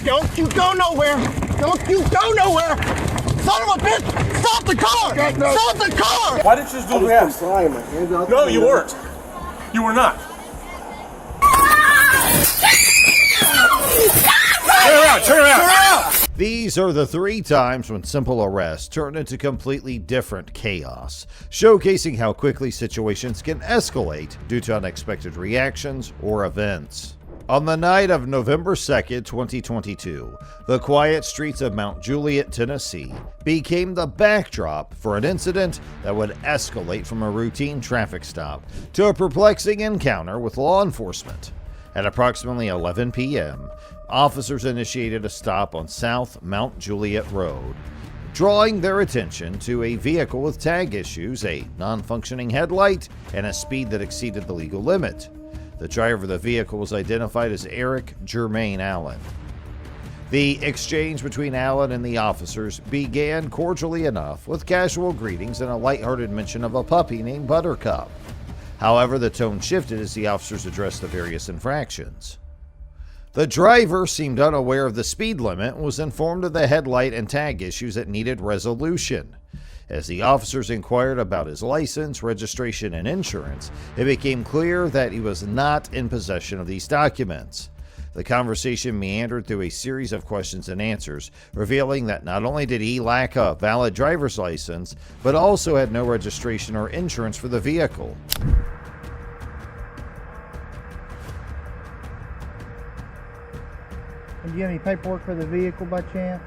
Don't you go nowhere! Don't you go nowhere! Son of a bitch! Stop the car! Okay, no. Stop the car! Why didn't you just do the rest? No, you weren't. You were not. Turn around! Turn around! Turn around! These are the 3 times when simple arrests turn into completely different chaos, showcasing how quickly situations can escalate due to unexpected reactions or events. On the night of November 2nd, 2022, the quiet streets of Mount Juliet, Tennessee, became the backdrop for an incident that would escalate from a routine traffic stop to a perplexing encounter with law enforcement. At approximately 11 p.m., officers initiated a stop on South Mount Juliet Road, drawing their attention to a vehicle with tag issues, a non-functioning headlight, and a speed that exceeded the legal limit. The driver of the vehicle was identified as Eric Jermaine Allen. The exchange between Allen and the officers began cordially enough, with casual greetings and a lighthearted mention of a puppy named Buttercup. However, the tone shifted as the officers addressed the various infractions. The driver seemed unaware of the speed limit and was informed of the headlight and tag issues that needed resolution. As the officers inquired about his license, registration, and insurance, it became clear that he was not in possession of these documents. The conversation meandered through a series of questions and answers, revealing that not only did he lack a valid driver's license, but also had no registration or insurance for the vehicle. Do you have any paperwork for the vehicle by chance?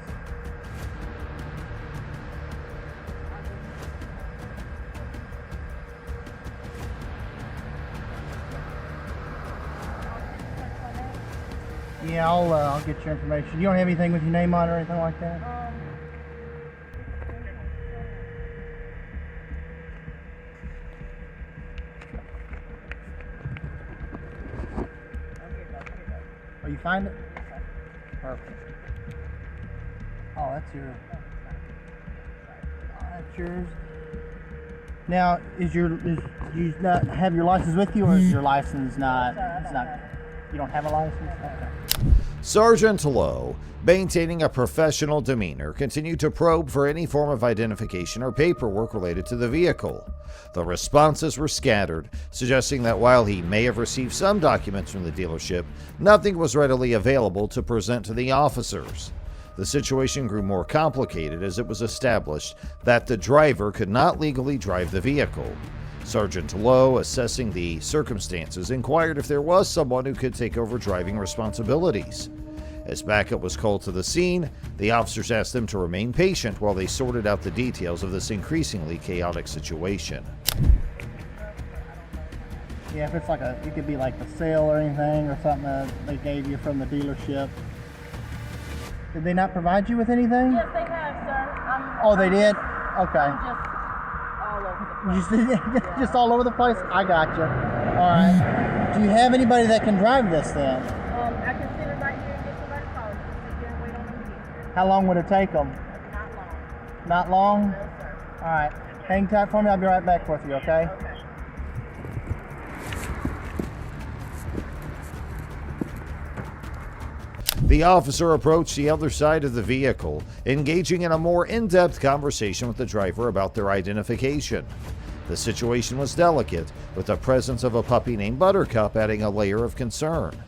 Yeah, I'll get your information. You don't have anything with your name on it or anything like that? Oh, you find it? Perfect. Oh, that's yours. Oh, that's yours. Now, do you not have your license with you, or is your license not? It's not. You don't have a license? Okay. Sergeant Lowe, maintaining a professional demeanor, continued to probe for any form of identification or paperwork related to the vehicle. The responses were scattered, suggesting that while he may have received some documents from the dealership, nothing was readily available to present to the officers. The situation grew more complicated as it was established that the driver could not legally drive the vehicle. Sergeant Lowe, assessing the circumstances, inquired if there was someone who could take over driving responsibilities. As backup was called to the scene, the officers asked them to remain patient while they sorted out the details of this increasingly chaotic situation. Yeah, if it's like it could be like the sale or anything or something that they gave you from the dealership. Did they not provide you with anything? Yes, they have, sir. Oh, they did? Okay. Just all over the place. Just all over the place? I got you. All right. Do you have anybody that can drive this then? I can sit it right here and get somebody called. Just sit here and wait on them here. How long would it take them? Not long. Not long? No, sir. All right. Hang tight for me. I'll be right back with you, okay? Okay. The officer approached the other side of the vehicle, engaging in a more in-depth conversation with the driver about their identification. The situation was delicate, with the presence of a puppy named Buttercup adding a layer of concern.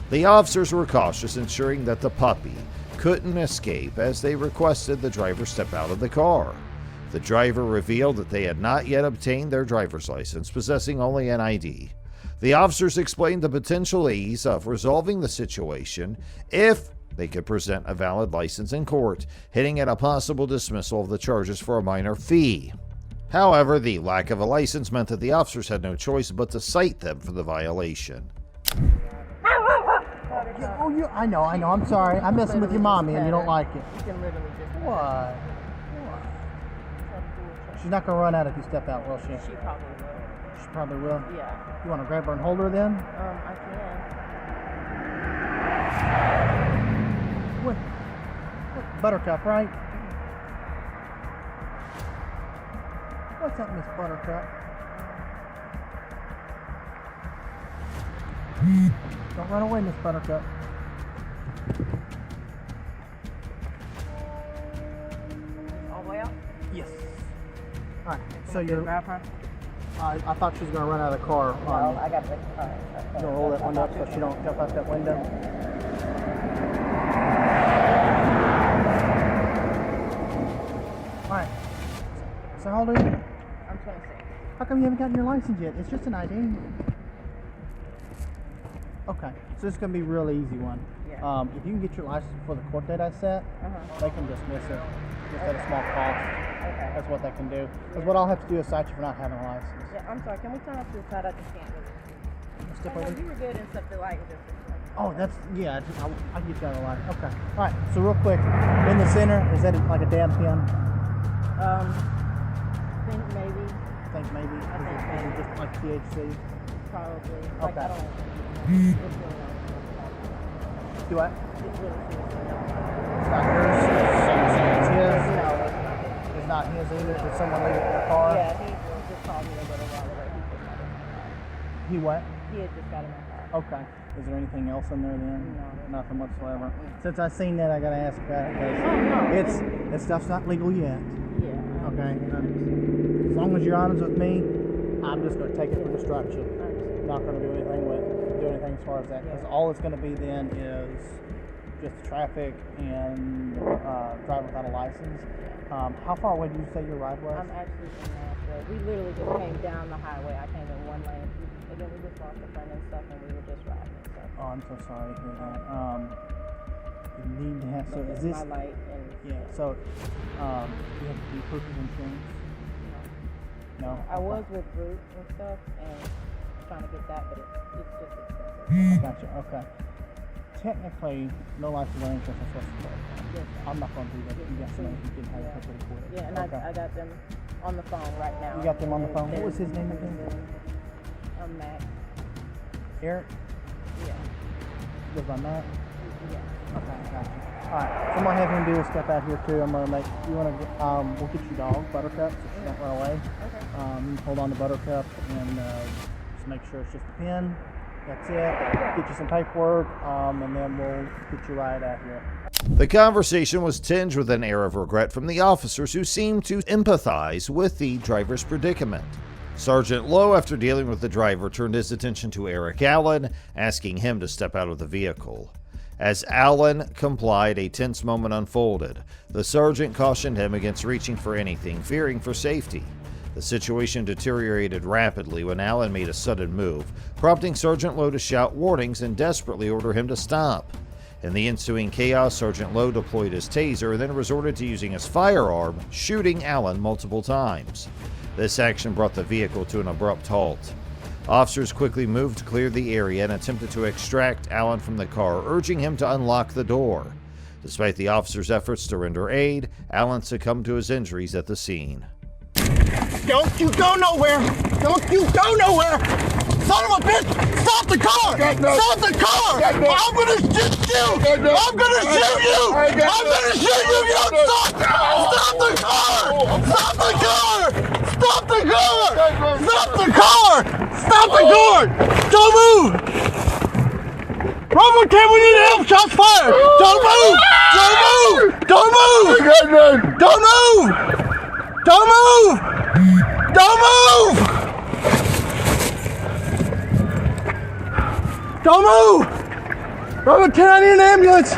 The officers were cautious, ensuring that the puppy couldn't escape as they requested the driver step out of the car. The driver revealed that they had not yet obtained their driver's license, possessing only an ID. The officers explained the potential ease of resolving the situation if they could present a valid license in court, hinting at a possible dismissal of the charges for a minor fee. However, the lack of a license meant that the officers had no choice but to cite them for the violation. I know. I'm sorry. I'm messing with your mommy and you don't like it. You can literally just... What? She's not going to run out if you step out, will she? She probably will. She probably will? Yeah. You want to grab her and hold her then? I can. What? Buttercup, right? What's up, Miss Buttercup? Don't run away, Miss Buttercup. All right. So you're. Grab her? I thought she was gonna run out of the car. No, I got the You gonna roll that window up so she don't jump out that window. All right. So how old are you? I'm 26. How come you haven't gotten your license yet? It's just an ID. Okay. So this is gonna be a real easy one. Yeah. If you can get your license before the court date I set, they can dismiss it just at a small cost. Okay. That's what they can do. Because what I'll have to do is cite you for not having a license. Yeah, I'm sorry. Can we turn off to the side? I just can't really. Step Oh, over. you were good and stuff the light was just. Oh, that's, yeah, I'll get you out of the light. Okay. All right, so real quick, in the center, is that like a dab pen? Think maybe. Think maybe. I think Is it just like THC? Probably. Like, Okay. I don't know. It's really not. Do what? It's really seriously not. It's not yours? So you're saying it's his? No, it's not. It's not his either? Did someone leave it in the car? Yeah, he just called me a little while ago. He just got in my car. He what? He had just got in my car. Okay. Is there anything else in there then? No. Nothing whatsoever. Since I seen that, I gotta ask about it because that stuff's not legal yet. Yeah. Okay. As long as you're honest with me, I'm just gonna take it for destruction. Not gonna do anything as far as that because all it's gonna be then is just traffic and drive without a license. How far away did you say your ride was? I'm actually in Nashville. We literally just came down the highway. I came in one lane. And then we just lost the front and stuff and we were just riding and stuff. Oh, I'm so sorry to hear that. You need to have, so is this, my light and yeah, so, you have to do proof of insurance? No? I was with Root and stuff and trying to get that, but it's just expensive. Gotcha, okay. Technically, no license or insurance is supposed to work. Yes, I'm not gonna do that. You got somebody who can have it pretty quick. yeah, and Okay. I got them on the phone right now. You got them on the phone? What was his name again? Matt. Eric? Yeah. Goes by Matt? Yeah. Okay, gotcha. Alright, so I'm gonna have him do a step out here too. I'm gonna make, we'll get your dog, Buttercup, so she don't run away. Okay. You can hold on to Buttercup and just make sure it's just a pin. That's it. Get you some paperwork, and then we'll get you right out here. The conversation was tinged with an air of regret from the officers who seemed to empathize with the driver's predicament. Sergeant Lowe, after dealing with the driver, turned his attention to Eric Allen, asking him to step out of the vehicle. As Allen complied, a tense moment unfolded. The sergeant cautioned him against reaching for anything, fearing for safety. The situation deteriorated rapidly when Allen made a sudden move, prompting Sergeant Lowe to shout warnings and desperately order him to stop. In the ensuing chaos, Sergeant Lowe deployed his taser and then resorted to using his firearm, shooting Allen multiple times. This action brought the vehicle to an abrupt halt. Officers quickly moved to clear the area and attempted to extract Allen from the car, urging him to unlock the door. Despite the officers' efforts to render aid, Allen succumbed to his injuries at the scene. Don't you go nowhere! Don't you go nowhere! Son of a bitch! Stop the car! Stop the car! I'm gonna shoot you! I'm gonna shoot you! I'm gonna shoot you if you don't stop! Stop the car! Stop the car! Stop the car! Stop the car! Stop the car! Don't move! Bravo 10, we need help! Shots fired! Don't move! Don't move! Don't move! Don't move! Don't move! Don't move! Don't move! Bravo 10, I need an ambulance!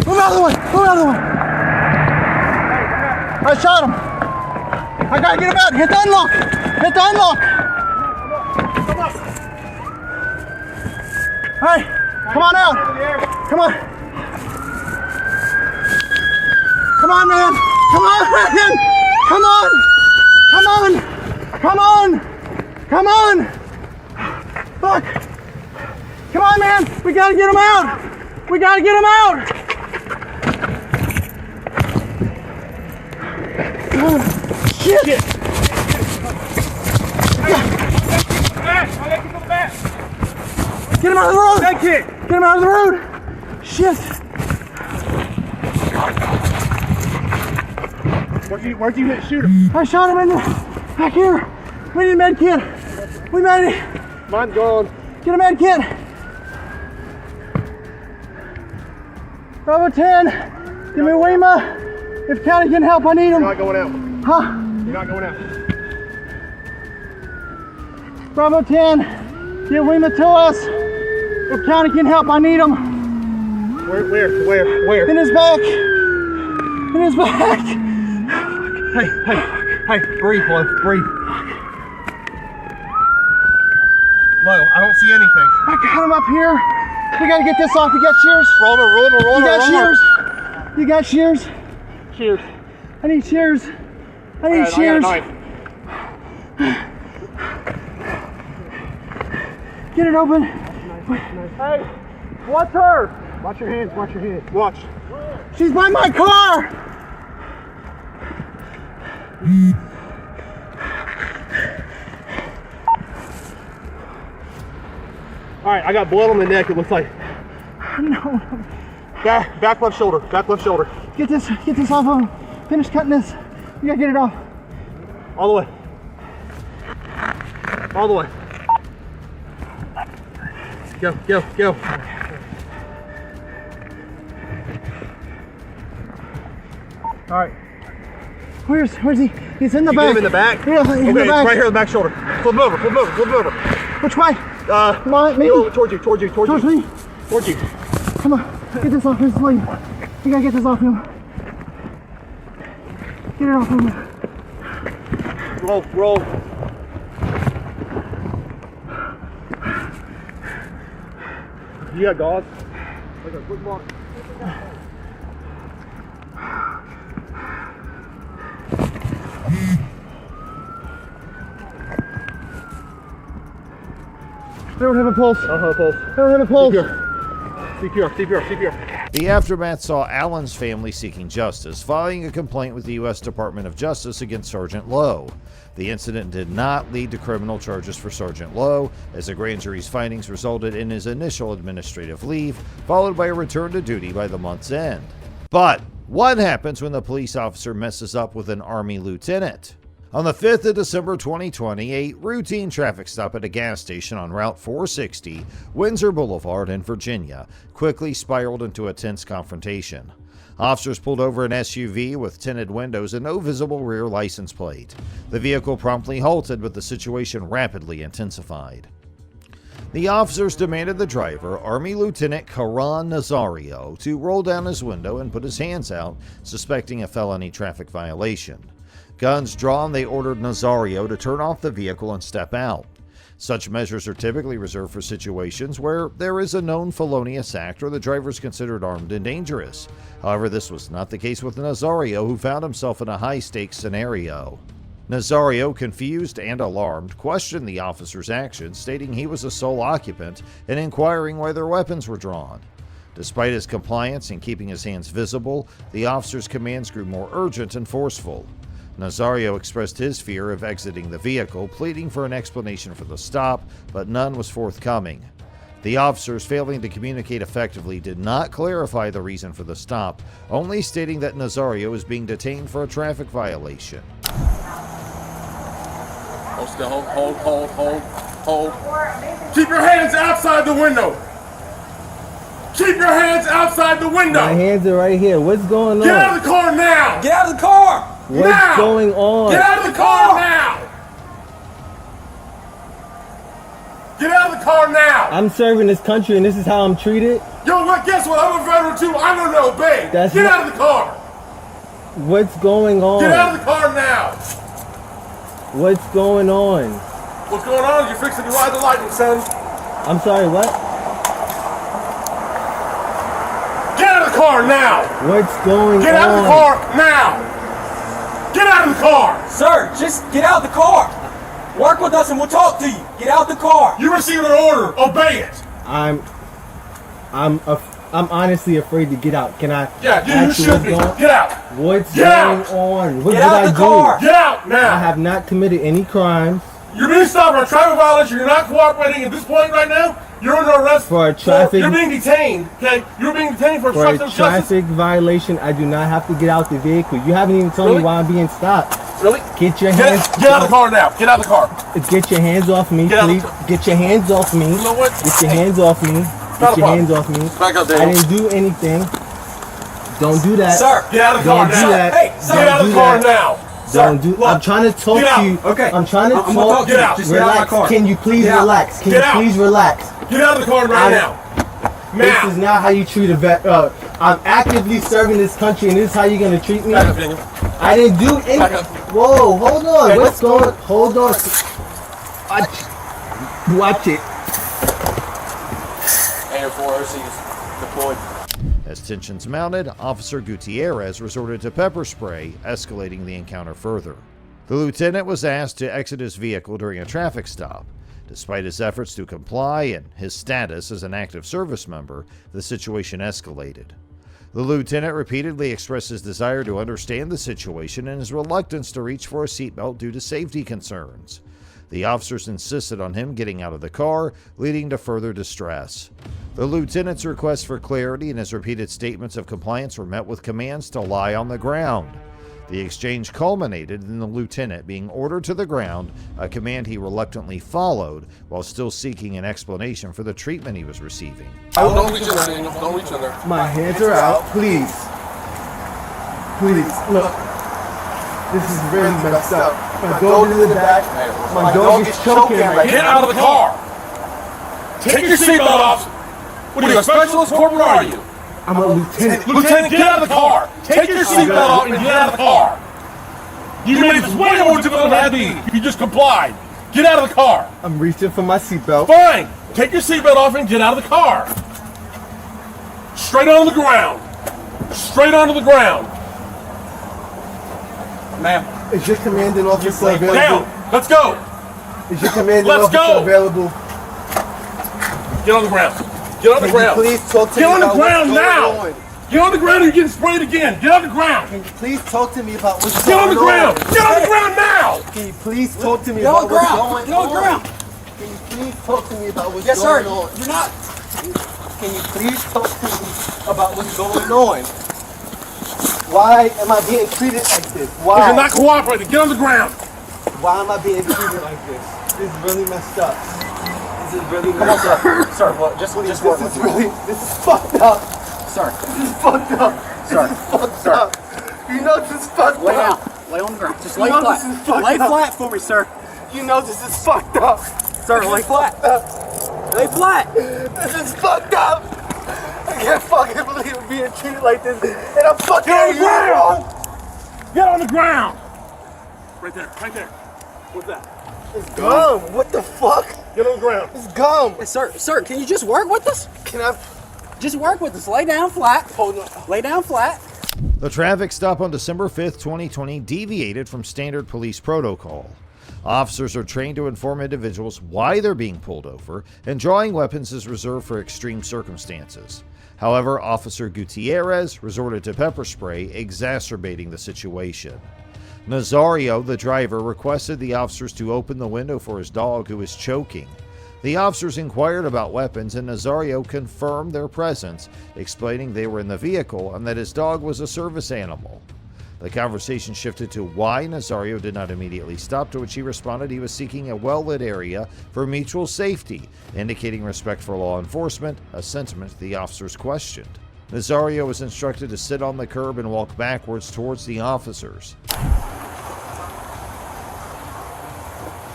Move out of the way! Move out of the way! I shot him! I gotta get him out! Hit the unlock! Hit the unlock! Alright, come on out! Come on! Come on, man! Come on, man! Come on! Come on! Come on! Come on! Fuck! Come on, man! We gotta get him out! We gotta get him out! Shit! Get him out of the road! Get him out of the road! Shit! Where'd you shoot him? I shot him in the back here. We need a med kit. We made it. Mine's gone. Get a med kit. Bravo 10. Give me a WEMA. If county can help, I need him. Not going out. Huh? You're not going out. Bravo 10, get Lima to us. If county can help, I need him. Where? In his back. In his back. Hey, breathe, Flo, breathe. Flo, I don't see anything. I got him up here. We gotta get this off. You got shears? Roll You got her. shears? You got shears? Cheers. I need shears. I need shears. I got a knife. Get it open. Hey, watch her. Watch your hands, Watch. She's by my car. All right, I got blood on the neck, it looks like. No. Back left shoulder. Get this off of him. Finish cutting this. You gotta get it off. All the way. Go. All right. Where's he? He's in the You back. get him in the back? Yeah, he's in the Okay, back. it's right here on the back shoulder. Flip him over. Which way? Me? Towards you. Towards me? Towards you. Come on. Get this off his sleeve. You gotta get this off him. Get it off him. Roll. You got gauze? Like a quick mark. I don't have a pulse. I don't have a pulse. I don't have a pulse. CPR. The aftermath saw Allen's family seeking justice, filing a complaint with the U.S. Department of Justice against Sergeant Lowe. The incident did not lead to criminal charges for Sergeant Lowe, as the grand jury's findings resulted in his initial administrative leave, followed by a return to duty by the month's end. But what happens when the police officer messes up with an Army lieutenant? On the 5th of December 2020, a routine traffic stop at a gas station on Route 460, Windsor Boulevard in Virginia, quickly spiraled into a tense confrontation. Officers pulled over an SUV with tinted windows and no visible rear license plate. The vehicle promptly halted, but the situation rapidly intensified. The officers demanded the driver, Army Lieutenant Karan Nazario, to roll down his window and put his hands out, suspecting a felony traffic violation. Guns drawn, they ordered Nazario to turn off the vehicle and step out. Such measures are typically reserved for situations where there is a known felonious act or the driver is considered armed and dangerous. However, this was not the case with Nazario, who found himself in a high-stakes scenario. Nazario, confused and alarmed, questioned the officer's actions, stating he was a sole occupant and inquiring why their weapons were drawn. Despite his compliance and keeping his hands visible, the officer's commands grew more urgent and forceful. Nazario expressed his fear of exiting the vehicle, pleading for an explanation for the stop, but none was forthcoming. The officers, failing to communicate effectively, did not clarify the reason for the stop, only stating that Nazario is being detained for a traffic violation. Hold still, hold. Keep your hands outside the window. Keep your hands outside the window. My hands are right here. What's going on? Get out of the car now. Get out of the car! What's now. Going on? Get out of the car now. Get out of the car now. I'm serving this country and this is how I'm treated? Yo, what? Guess what? I'm a veteran too. I'm gonna obey. That's Get not- out of the car. What's going on? Get out of the car now. What's going on? What's going on? You're fixing to ride the lightning, son. I'm sorry, what? Get out of the car now. What's going on? Get out of the car now. Get out of the car. Sir, just get out of the car. Work with us and we'll talk to you. Get out the car. You received an order. Obey it. I'm honestly afraid to get out. Can I? Yeah, you ask should be. what's going- Get out. What's Get going out. on? What Get did out I the do? car. Get out now. I have not committed any crimes. You're being stopped for a traffic violation. You're not cooperating at this point right now. You're under arrest For a traffic- You're being detained. Okay, you're being detained for For a obstruction of justice. traffic violation, I do not have to get out the vehicle. You haven't even told Really? me why I'm being stopped. Really? Get your hands. Get out of the car now. Get out of the car. Get your hands off me, Get out please. of Get your hands off me. You know what? Get your hands off me. Not Get a your problem. hands off me. Back up, I Daniel. didn't do anything. Don't do that. Sir, Get out of the car Don't do now. that. Hey, sir, Get out of Don't the do car that. now. Don't do. I'm trying to talk to you. Okay. I'm trying to I'm gonna talk. talk. Get out. Just get out of my car. Can you please Get out. relax? Can Get you out. please relax? Get out of the car right now. This is not how you treat a vet. I'm actively serving this country, and this is how you're gonna treat me. Back up, Daniel. I didn't do anything. Back up. Whoa, hold on. Hey, What's going? Hold on. Watch it. Air 4 OCs deployed. As tensions mounted, Officer Gutierrez resorted to pepper spray, escalating the encounter further. The lieutenant was asked to exit his vehicle during a traffic stop. Despite his efforts to comply and his status as an active service member, the situation escalated. The lieutenant repeatedly expressed his desire to understand the situation and his reluctance to reach for a seatbelt due to safety concerns. The officers insisted on him getting out of the car, leading to further distress. The lieutenant's requests for clarity and his repeated statements of compliance were met with commands to lie on the ground. The exchange culminated in the lieutenant being ordered to the ground, a command he reluctantly followed while still seeking an explanation for the treatment he was receiving. Don't reach in there, Daniel. Don't reach in there. My hands are out. Please. Please. Look. This is really messed up. My dog is in the back. My dog is choking right Get now. out of the car. Take your seatbelt off. What are you, a specialist, corporal, or are you? I'm a lieutenant. Lieutenant, get out of the car. Take your seatbelt off and get out of the car. You made this way more difficult than it had to be. You just complied. Get out of the car. I'm reaching for my seatbelt. Fine. Take your seatbelt off and get out of the car. Straight onto the ground. Straight onto the ground. Ma'am. Is your commanding officer available? Down. Let's go. Is your commanding Let's officer go. available? Get on the ground. Get on the Can ground. you please talk to Get me on the about ground what's now. going on? Get on the ground or you're getting sprayed again. Get on the ground. Can you please talk to me about what's Get on going the ground. on? Get on the ground now. Can you please talk to me Get on about the what's ground. going Get on the ground. Can you please talk to me about what's Yes, sir. going on? You're not. Can you please talk to me about what's going on? Why am I being treated like this? Why? You're not cooperating. Get on the ground. Why am I being treated like this? This is really messed up. This is really messed up. Sir, well, just work This with is you. really, this is fucked up. Sir, This is fucked up. Sir, This is fucked sir. up. You know this is fucked lay down. up. Lay on the ground. Just You lay know flat. this is fucked Lay up. flat for me, sir. You know this is fucked up. Sir, lay flat. Lay flat. This is fucked up. I can't fucking believe I'm being treated like this. And I'm fucking Get on the angry. ground. Get on the ground. Right there. Right there. What's that? It's gum. What the fuck? Get on the ground. It's gum. Hey, sir, can you just work with us? Can I? Just work with us. Lay down flat. Hold on. Lay down flat. The traffic stop on December 5th, 2020 deviated from standard police protocol. Officers are trained to inform individuals why they're being pulled over, and drawing weapons is reserved for extreme circumstances. However, Officer Gutierrez resorted to pepper spray, exacerbating the situation. Nazario, the driver, requested the officers to open the window for his dog, who was choking. The officers inquired about weapons, and Nazario confirmed their presence, explaining they were in the vehicle and that his dog was a service animal. The conversation shifted to why Nazario did not immediately stop, to which he responded he was seeking a well-lit area for mutual safety, indicating respect for law enforcement, a sentiment the officers questioned. Nazario was instructed to sit on the curb and walk backwards towards the officers.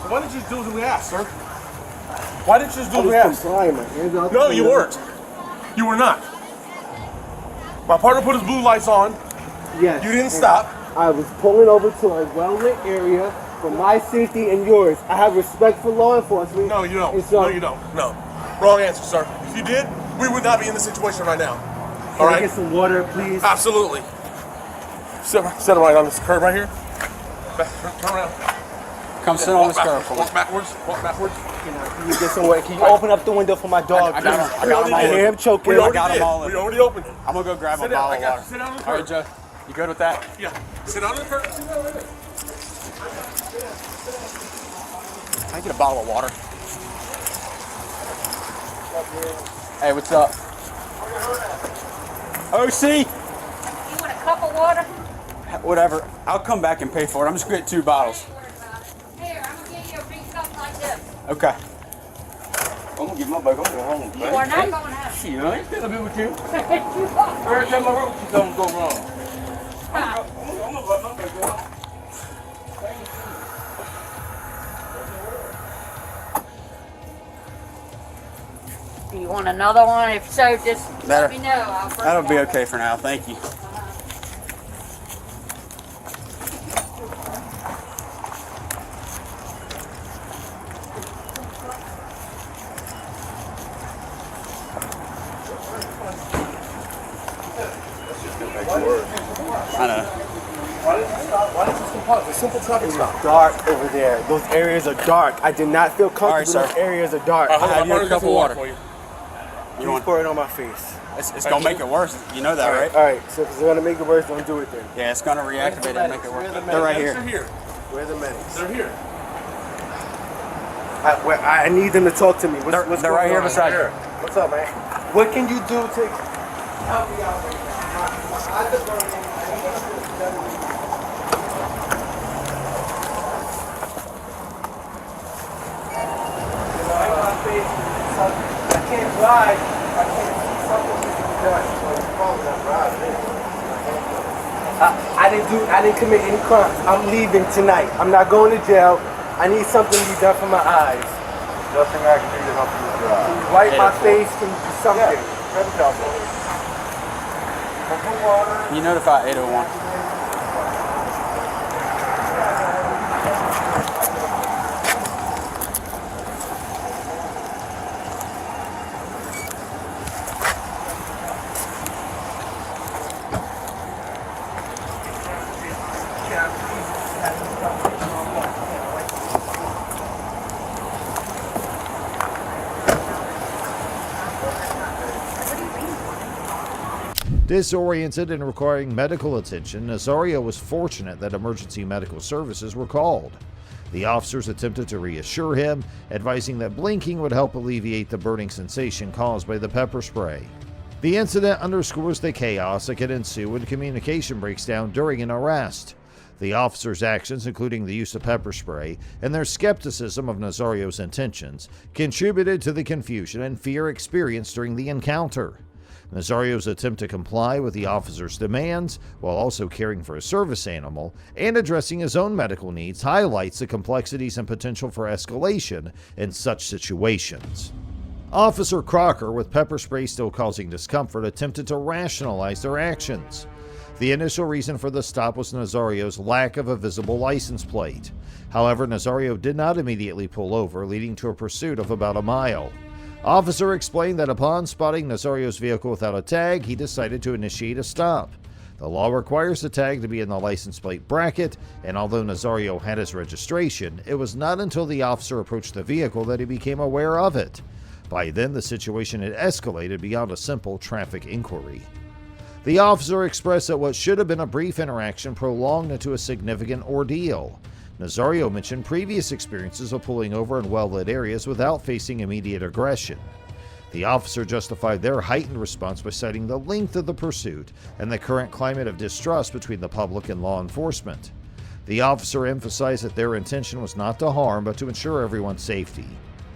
Why didn't you just do as we asked, sir? Why didn't you just do as we asked? No, you weren't. You were not. My partner put his blue lights on. Yes. You didn't stop. I was pulling over to a well-lit area for my safety and yours. I have respect for law enforcement. No, you don't. And so- No, you don't. No. Wrong answer, sir. If you did, we would not be in this situation right now. All Can I right? get some water, please? Absolutely. Sit right on this curb right here. Turn around. Come sit on this curb. Walk backwards. Walk backwards. Can you get some water? Can you open up the window for my dog? I got him. I got him all I hear him choking. We already got 'em did. all in. We already opened it. I'm gonna go grab Sit a down. bottle I of got water. you. Sit down on the All right, curb. Joe. You good with that? Yeah. Sit down on the curb. Sit down right there. Can I get a bottle of water? Hey, what's up? OC? You want a cup of water? Whatever. I'll come back and pay for it. I'm just gonna get 2 bottles. Here, I'm gonna give you a big cup like this. Okay. I'm gonna give my bike. I'm going home. You are not going out. Shit, I ain't still a bit with you. You are. Every time I rope, she don't go wrong. Stop. I'm gonna let my bike go. Do you want another one? If so, just let me know. That'll be okay for now. Thank you. I know. Why did you stop? It's a simple traffic stop. Dark over there. Those areas are dark. I did not feel comfortable. Those areas are dark. I'll have you a cup of water. You pour it on my face. It's gonna make it worse. You know that, right? All right. So if it's gonna make it worse, don't do it then. Yeah, it's gonna reactivate it and make it worse. They're right here. Where are the medics? They're here. I need them to talk to me. What's they're right here beside you. What's up, man? What can you do to help me out right now? My eyes are burning. I need something to do. I can't drive. I can't see something needs to be done. I didn't commit any crimes. I'm leaving tonight. I'm not going to jail. I need something to be done for my eyes. Nothing I can do to help you drive. Can you wipe my face? Can you do something? Can you notify 801? Disoriented and requiring medical attention, Nazario was fortunate that emergency medical services were called. The officers attempted to reassure him, advising that blinking would help alleviate the burning sensation caused by the pepper spray. The incident underscores the chaos that can ensue when communication breaks down during an arrest. The officers' actions, including the use of pepper spray, and their skepticism of Nazario's intentions, contributed to the confusion and fear experienced during the encounter. Nazario's attempt to comply with the officer's demands, while also caring for a service animal and addressing his own medical needs, highlights the complexities and potential for escalation in such situations. Officer Crocker, with pepper spray still causing discomfort, attempted to rationalize their actions. The initial reason for the stop was Nazario's lack of a visible license plate. However, Nazario did not immediately pull over, leading to a pursuit of about a mile. Officer explained that upon spotting Nazario's vehicle without a tag, he decided to initiate a stop. The law requires the tag to be in the license plate bracket, and although Nazario had his registration, it was not until the officer approached the vehicle that he became aware of it. By then, the situation had escalated beyond a simple traffic inquiry. The officer expressed that what should have been a brief interaction prolonged into a significant ordeal. Nazario mentioned previous experiences of pulling over in well-lit areas without facing immediate aggression. The officer justified their heightened response by citing the length of the pursuit and the current climate of distrust between the public and law enforcement. The officer emphasized that their intention was not to harm, but to ensure everyone's safety.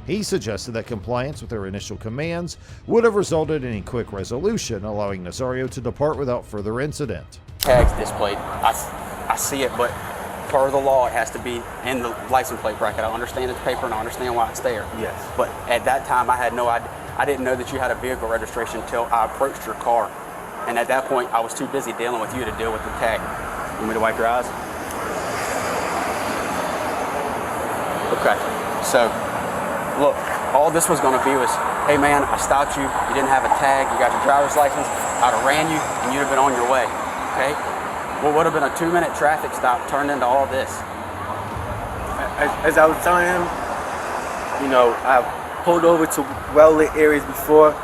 He suggested that compliance with their initial commands would have resulted in a quick resolution, allowing Nazario to depart without further incident. Tag's displayed. I see it, but per the law, it has to be in the license plate bracket. I understand it's paper and I understand why it's there. Yes. But at that time, I had no idea. I didn't know that you had a vehicle registration until I approached your car. And at that point, I was too busy dealing with you to deal with the tag. You want me to wipe your eyes? Okay. So, look, all this was going to be was, hey man, I stopped you. You didn't have a tag. You got your driver's license. I'd have ran you and you'd have been on your way. Okay? What would have been a 2-minute traffic stop turned into all this. As I was telling him, you know, I've pulled over to well-lit areas before,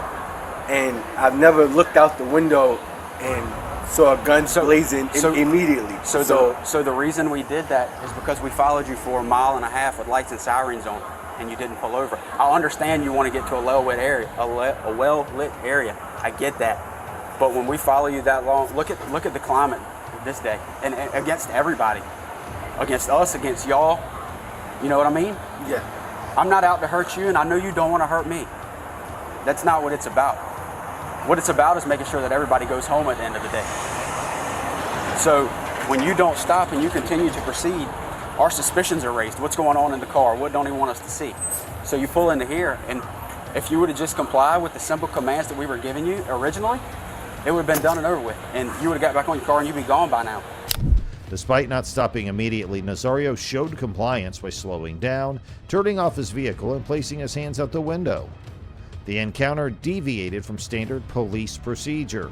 and I've never looked out the window and saw a gun blazing immediately. So the reason we did that is because we followed you for 1.5 miles with lights and sirens on, and you didn't pull over. I understand you want to get to a well-lit area, a well-lit area. I get that, but when we follow you that long, look at the climate this day, and against everybody, against us, against y'all, you know what I mean? Yeah. I'm not out to hurt you, and I know you don't want to hurt me. That's not what it's about. What it's about is making sure that everybody goes home at the end of the day. So when you don't stop and you continue to proceed, our suspicions are raised. What's going on in the car? What don't he want us to see? So you pull into here, and If you would have just complied with the simple commands that we were giving you originally, it would have been done and over with, and you would have got back on your car and you'd be gone by now. Despite not stopping immediately, Nazario showed compliance by slowing down, turning off his vehicle, and placing his hands out the window. The encounter deviated from standard police procedure.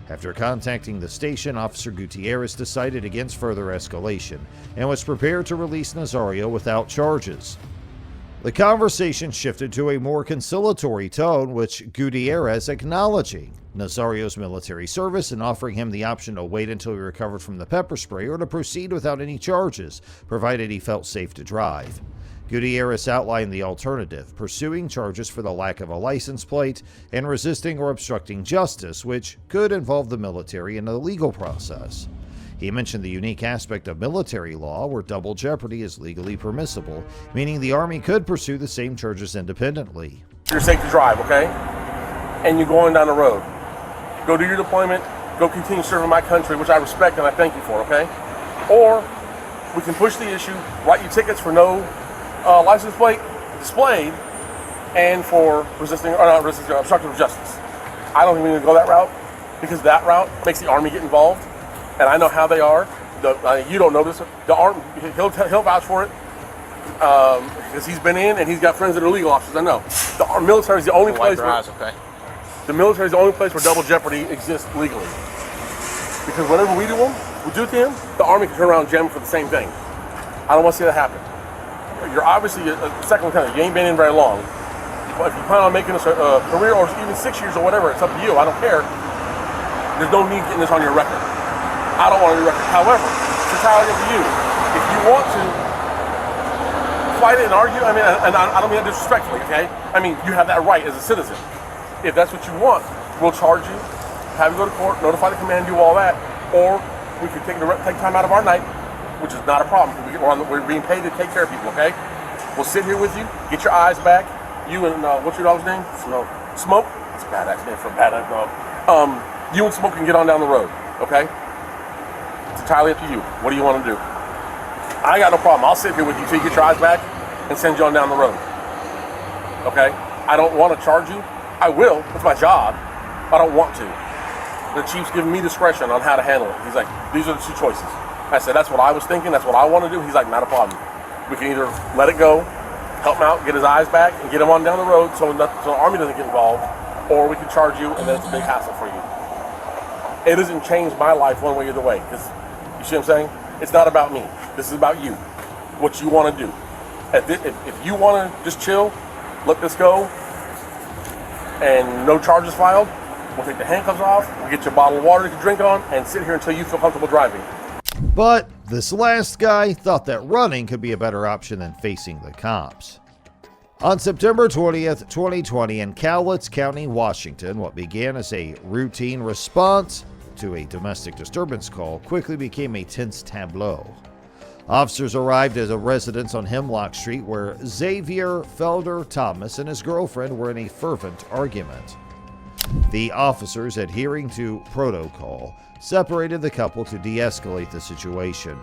After contacting the station, Officer Gutierrez decided against further escalation and was prepared to release Nazario without charges. The conversation shifted to a more conciliatory tone, which Gutierrez acknowledging Nazario's military service and offering him the option to wait until he recovered from the pepper spray or to proceed without any charges, provided he felt safe to drive. Gutierrez outlined the alternative, pursuing charges for the lack of a license plate and resisting or obstructing justice, which could involve the military in the legal process. He mentioned the unique aspect of military law where double jeopardy is legally permissible, meaning the Army could pursue the same charges independently. You're safe to drive, okay? And you're going down the road. Go do your deployment, go continue serving my country, which I respect and I thank you for, okay? Or we can push the issue, write you tickets for no license plate displayed and for obstruction of justice. I don't think we need to go that route because that route makes the Army get involved, and I know how they are. You don't know this. The Army, he'll vouch for it because he's been in and he's got friends that are legal officers. I know. The military is the only place. The military is the only place where double jeopardy exists legally. Because whenever we do to him, the Army can turn around and jam him for the same thing. I don't want to see that happen. You're obviously a second lieutenant. You ain't been in very long. But if you plan on making this a career or even 6 years or whatever, it's up to you. I don't care. There's no need getting this on your record. I don't want it on your record. However, it's entirely up to you. If you want to fight it and argue, I mean, and I don't mean that disrespectfully, okay? I mean, you have that right as a citizen. If that's what you want, we'll charge you, have you go to court, notify the command, do all that, or we can take time out of our night, which is not a problem. We're being paid to take care of people, okay? We'll sit here with you, get your eyes back. You and, what's your dog's name? Smoke. Smoke? That's a badass name for a badass dog. You and Smoke can get on down the road, okay? It's entirely up to you. What do you want to do? I got no problem. I'll sit here with you till you get your eyes back and send you on down the road, okay? I don't want to charge you. I will. It's my job. I don't want to. The chief's giving me discretion on how to handle it. He's like, these are the two choices. I said, that's what I was thinking. That's what I want to do. He's like, not a problem. We can either let it go, help him out, get his eyes back, and get him on down the road so the Army doesn't get involved, or we can charge you, and then it's a big hassle for you. It doesn't change my life one way or the way, because you see what I'm saying? It's not about me. This is about you, what you want to do. If you want to just chill, let this go, and no charges filed, we'll take the handcuffs off, we'll get you a bottle of water you can drink on, and sit here until you feel comfortable driving. But this last guy thought that running could be a better option than facing the cops. On September 20th, 2020, in Cowlitz County, Washington, what began as a routine response to a domestic disturbance call quickly became a tense tableau. Officers arrived at a residence on Hemlock Street where Xavier Felder Thomas and his girlfriend were in a fervent argument. The officers, adhering to protocol, separated the couple to de-escalate the situation.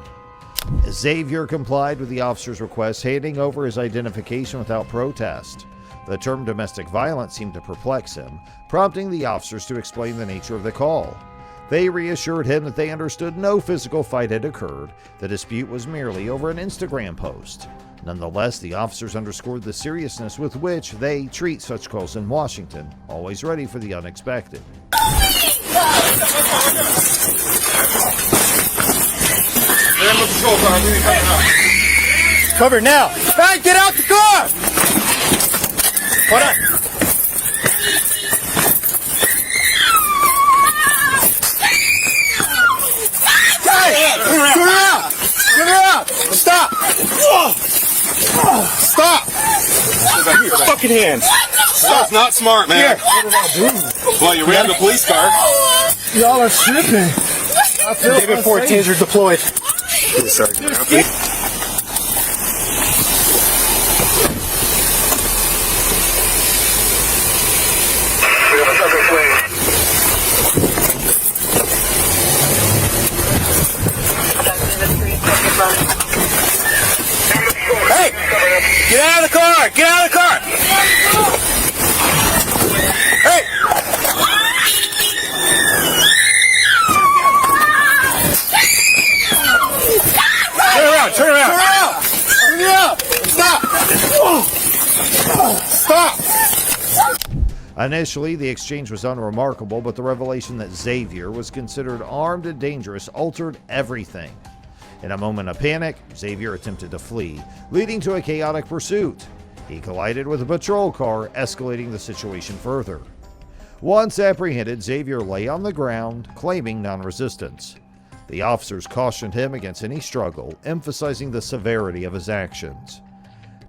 Xavier complied with the officer's request, handing over his identification without protest. The term domestic violence seemed to perplex him, prompting the officers to explain the nature of the call. They reassured him that they understood no physical fight had occurred. The dispute was merely over an Instagram post. Nonetheless, the officers underscored the seriousness with which they treat such calls in Washington, always ready for the unexpected. Cover now. Hey, get out the car! Hold on. Hey, get her out! Get her out! Stop! Stop! Your fucking hands. That's not smart, man. Well, you ran the police car. Y'all are tripping. David 4 taser deployed. Sorry. Hey! Get out of the car! Get out of the car! Initially, the exchange was unremarkable, but the revelation that Xavier was considered armed and dangerous altered everything. In a moment of panic, Xavier attempted to flee, leading to a chaotic pursuit. He collided with a patrol car, escalating the situation further. Once apprehended, Xavier lay on the ground, claiming non-resistance. The officers cautioned him against any struggle, emphasizing the severity of his actions.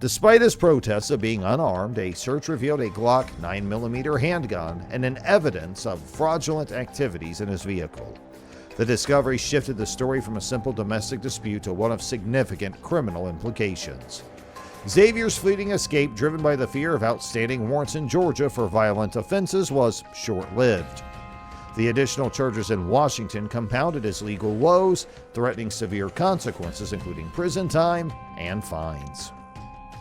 Despite his protests of being unarmed, a search revealed a Glock 9mm handgun and an evidence of fraudulent activities in his vehicle. The discovery shifted the story from a simple domestic dispute to one of significant criminal implications. Xavier's fleeting escape, driven by the fear of outstanding warrants in Georgia for violent offenses, was short-lived. The additional charges in Washington compounded his legal woes, threatening severe consequences including prison time and fines.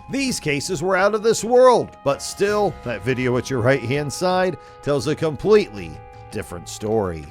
These cases were out of this world, but still, that video at your right-hand side tells a completely different story.